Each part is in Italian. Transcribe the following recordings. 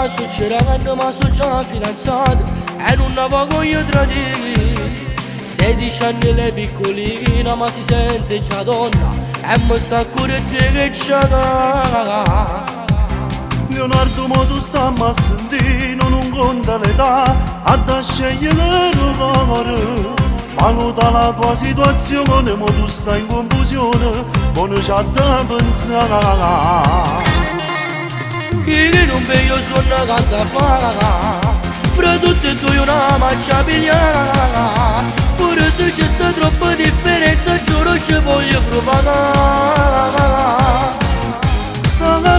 succederanno ma sono già fidanzato e non ne voglio tradire. 16 anni lei piccolina ma si sente già donna e mi sta curando che c'ha. Leonardo mo tu stammi a sentire, non conta l'età, a scegliere l'amore. Valuta la tua situazione, ma tu stai in confusione, ma non c'ha da pensare. Io non vedo suona canta fa, fra tutte e due una maccia pigliata. Pure se c'è sta troppa differenza, giuro ci voglio provare.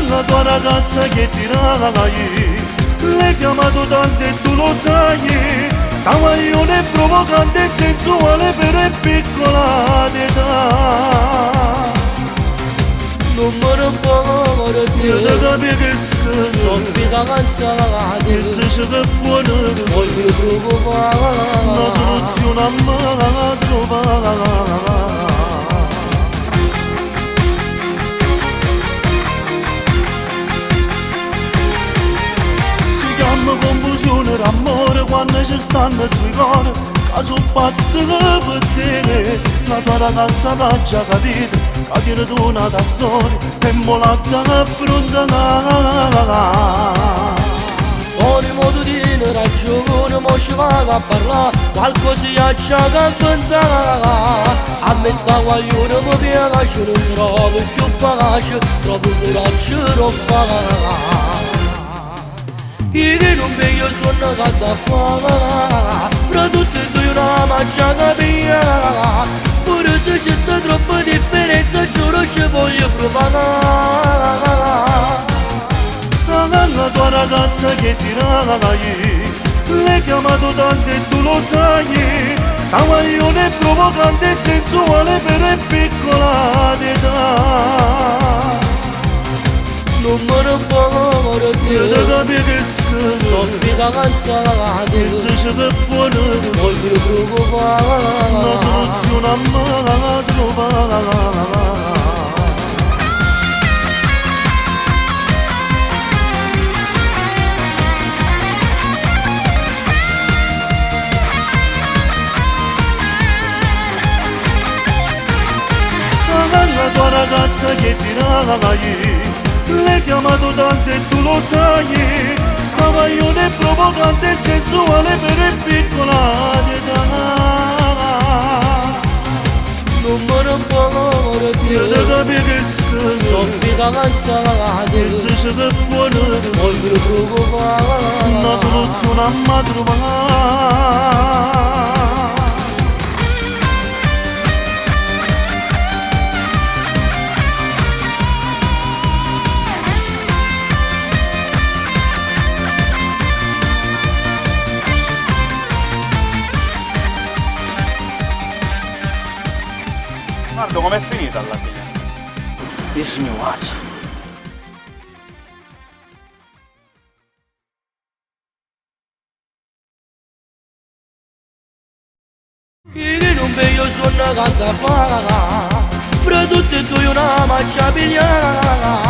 La tua ragazza che ti ragai, l'hai chiamato tanto e tu lo sai. Sta maglione provocante e sensuale però è piccola d'età. Non me ne parlo più, Io ti capisco che soffita cansata, pensaci che è buona, voglio provare. una soluzione a me la trovare. Confusione, ramore quando ci stanno due cuori che sono pazzi per te. La tua ragazza l'ha già capito, che tiene tu una storia e mo la da affrontare. Ogni modo di ragione, mo ci vado a parlare, qualcosa già che cantare. A me sta guaglione mi piace, non trovo più pace, trovo coraggio non fare. Io che non vedo suona canta fa, fra tutte e due una maccia capia. Pure se c'è sta troppa differenza, giuro ci voglio provare. La tua ragazza che ti ragai, l'hai chiamato tanto e tu lo sai. Sta maglione è provocante e sensuale però è piccola d'età. Non me ne parlo più, Io ti capisco, soffita cansata, pensaci che è buona, voglio provare. una soluzione a me la trovare. La tua ragazza che ti ragai, l'hai chiamato tanto e tu lo sai. Sta maglione è provocante e sensuale però è piccola d'età. Non me ne parlo più, Io ti capisco, soffita cansata, pensaci che è buona, voglio provare. una soluzione a me trovare. Guarda com'è finita alla fine. This is new watch. Io che non vedo suona canta fa, fra tutte e due una maccia pigliata.